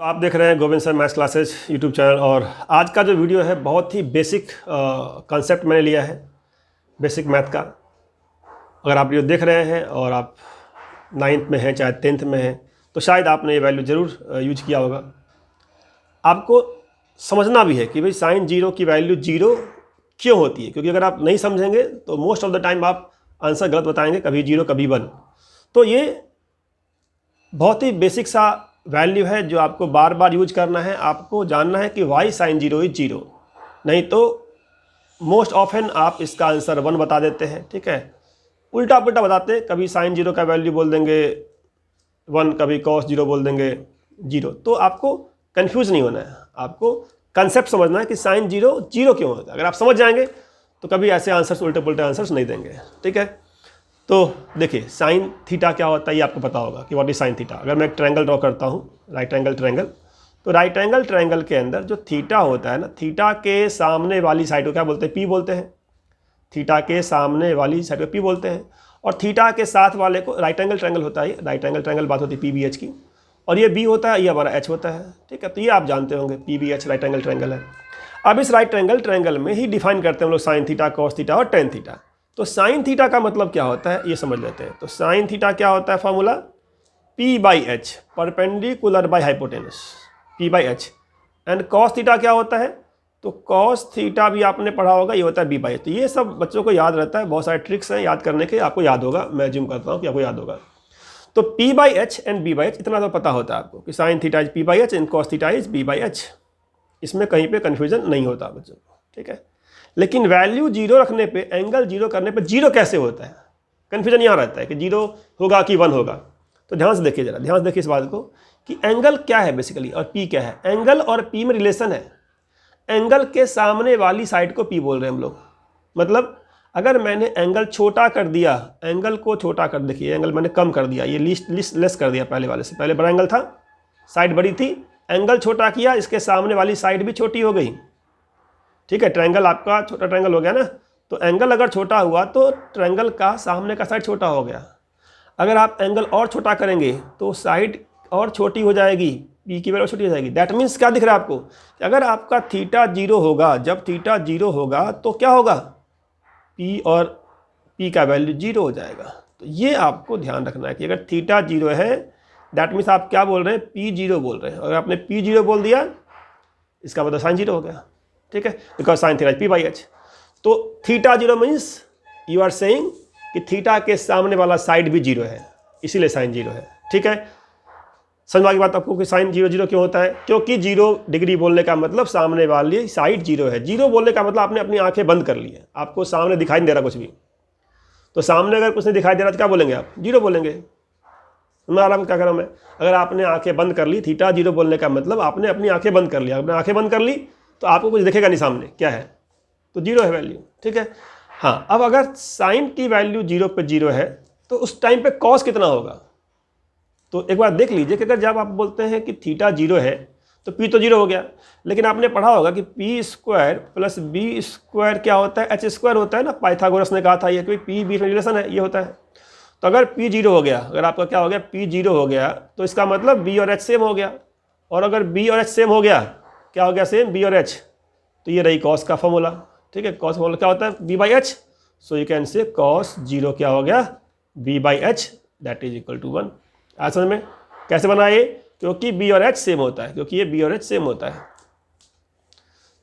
आप देख रहे हैं Govind sir maths classes YouTube channel. और आज का जो वीडियो है बहुत ही बेसिक कॉन्सेप्ट मैंने लिया है बेसिक मैथ का। अगर आप वीडियो देख रहे हैं और आप 9th में हैं चाहे 10th में हैं तो शायद आपने ये वैल्यू ज़रूर यूज किया होगा। आपको समझना भी है कि भाई साइन जीरो की वैल्यू जीरो क्यों होती है, क्योंकि अगर आप नहीं समझेंगे तो मोस्ट ऑफ द टाइम आप आंसर गलत बताएंगे, कभी जीरो कभी 1। तो ये बहुत ही बेसिक सा वैल्यू है जो आपको बार बार यूज करना है। आपको जानना है कि Y sine zero is zero, नहीं तो मोस्ट ऑफन आप इसका आंसर 1 बता देते हैं। ठीक है, उल्टा पुल्टा बताते, कभी साइन जीरो का वैल्यू बोल देंगे 1, कभी कॉस जीरो बोल देंगे 0। तो आपको कंफ्यूज नहीं होना है, आपको कंसेप्ट समझना है कि साइन जीरो जीरो क्यों होता है। अगर आप समझ जाएंगे तो कभी ऐसे आंसर्स उल्टे पुल्टे आंसर्स नहीं देंगे। ठीक है, तो देखिए साइन थीटा क्या होता है ये आपको पता होगा कि व्हाट इज साइन थीटा। अगर मैं एक ट्रायंगल ड्रॉ करता हूँ, राइट एंगल ट्रायंगल, तो राइट एंगल ट्रायंगल के अंदर जो थीटा होता है ना, थीटा के सामने वाली साइड को क्या बोलते हैं, पी बोलते हैं। थीटा के सामने वाली साइड को पी बोलते हैं, और थीटा के साथ वाले को राइट एंगल ट्रायंगल होता है। राइट एंगल ट्रायंगल बात होती है पी बी एच की, और ये बी होता है, ये हमारा एच होता है। ठीक है, तो ये आप जानते होंगे P B H right angle triangle है। अब इस राइट एंगल ट्रायंगल में ही डिफाइन करते हैं हम लोग साइन थीटा, कॉस थीटा और टेन थीटा। तो साइन थीटा का मतलब क्या होता है ये समझ लेते हैं। तो साइन थीटा क्या होता है, formula P by H perpendicular by hypotenuse, P by H. And cos theta क्या होता है, तो कॉस थीटा भी आपने पढ़ा होगा, ये होता है बी बाई एच। तो ये सब बच्चों को याद रहता है, बहुत सारे ट्रिक्स हैं याद करने के, आपको याद होगा, मैं जिम करता हूँ कि आपको याद होगा। तो P by H and B by H इतना तो पता होता है आपको कि sine theta is P by H and cos theta is B by H. इसमें कहीं पे कन्फ्यूजन नहीं होता बच्चों को। ठीक है, लेकिन वैल्यू जीरो रखने पे, एंगल जीरो करने पे जीरो कैसे होता है, कन्फ्यूजन यहाँ रहता है कि जीरो होगा कि 1 होगा। तो ध्यान से देखिए, जरा ध्यान से देखिए इस बात को कि एंगल क्या है बेसिकली और पी क्या है। एंगल और पी में रिलेशन है। एंगल के सामने वाली साइड को पी बोल रहे हैं हम लोग। मतलब अगर मैंने एंगल छोटा कर दिया, एंगल को छोटा कर, देखिए एंगल मैंने कम कर दिया, ये लेस कर दिया पहले वाले से। पहले बड़ा एंगल था, साइड बड़ी थी, एंगल छोटा किया, इसके सामने वाली साइड भी छोटी हो गई। ठीक है, ट्रायंगल आपका छोटा ट्रायंगल हो गया ना, तो एंगल अगर छोटा हुआ तो ट्रायंगल का सामने का साइड छोटा हो गया। अगर आप एंगल और छोटा करेंगे तो साइड और छोटी हो जाएगी, पी की वैल्यू छोटी हो जाएगी। दैट मीन्स क्या दिख रहा है आपको, अगर आपका थीटा जीरो होगा, जब थीटा जीरो होगा तो क्या होगा, पी और पी का वैल्यू जीरो हो जाएगा। तो ये आपको ध्यान रखना है कि अगर थीटा जीरो है दैट मीन्स आप क्या बोल रहे हैं, पी जीरो बोल रहे हैं। अगर आपने पी जीरो बोल दिया इसका मतलब साइन जीरो हो गया। ठीक है, because sine theta P by H. तो theta zero means you are saying कि थीटा के सामने वाला साइड भी जीरो है, इसीलिए साइन जीरो है। ठीक है, समझ की बात आपको कि साइन जीरो जीरो क्यों होता है, क्योंकि 0 डिग्री बोलने का मतलब सामने वाली साइड जीरो है। जीरो बोलने का मतलब आपने अपनी आंखें बंद कर ली है, आपको सामने दिखाई नहीं दे रहा कुछ भी। तो सामने अगर कुछ नहीं दिखाई दे रहा तो क्या बोलेंगे आप, जीरो बोलेंगे। मैं आराम क्या कर रहा हूँ मैं, अगर आपने आंखें बंद कर ली, थीटा जीरो बोलने का मतलब आपने अपनी आंखें बंद कर लिया। आपने आंखें बंद कर ली तो आपको कुछ दिखेगा नहीं सामने क्या है, तो जीरो है वैल्यू। ठीक है, हाँ अब अगर साइन की वैल्यू जीरो पे जीरो है तो उस टाइम पे कॉस कितना होगा। तो एक बार देख लीजिए कि अगर जब आप बोलते हैं कि थीटा जीरो है तो पी तो जीरो हो गया, लेकिन आपने पढ़ा होगा कि P square plus B square क्या होता है, एच स्क्वायर होता है ना। पाइथागोरस ने कहा था ये कि पी बी रिलेशन है, ये होता है। तो अगर पी जीरो हो गया, अगर आपका क्या हो गया, पी जीरो हो गया, तो इसका मतलब बी और एच सेम हो गया। और अगर बी और एच सेम हो गया, क्या हो गया सेम, बी और एच, तो ये रही कॉस का फॉर्मूला। ठीक है, कॉस फॉर्मूला क्या होता है, B by H. So you can say cos zero क्या हो गया, B by H, that is equal to 1। आज समझ में कैसे बना ये, क्योंकि बी और एच सेम होता है, क्योंकि ये बी और एच सेम होता है।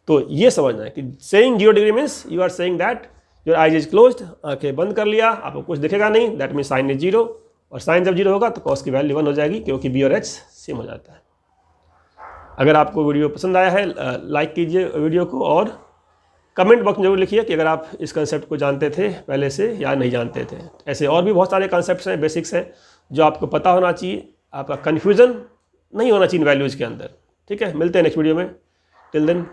तो ये समझना है कि saying zero degree means you are saying that your eyes is closed, आंखें बंद कर लिया, आपको कुछ दिखेगा नहीं, दैट मीन्स साइन इज जीरो। और साइन जब जीरो होगा तो कॉस की वैल्यू 1 हो जाएगी, क्योंकि बी और एच सेम हो जाता है। अगर आपको वीडियो पसंद आया है लाइक कीजिए वीडियो को, और कमेंट बॉक्स में जरूर लिखिए कि अगर आप इस कंसेप्ट को जानते थे पहले से या नहीं जानते थे। ऐसे और भी बहुत सारे कंसेप्ट्स हैं, बेसिक्स हैं जो आपको पता होना चाहिए, आपका कन्फ्यूज़न नहीं होना चाहिए इन वैल्यूज़ के अंदर। ठीक है, मिलते हैं नेक्स्ट वीडियो में, टिल देन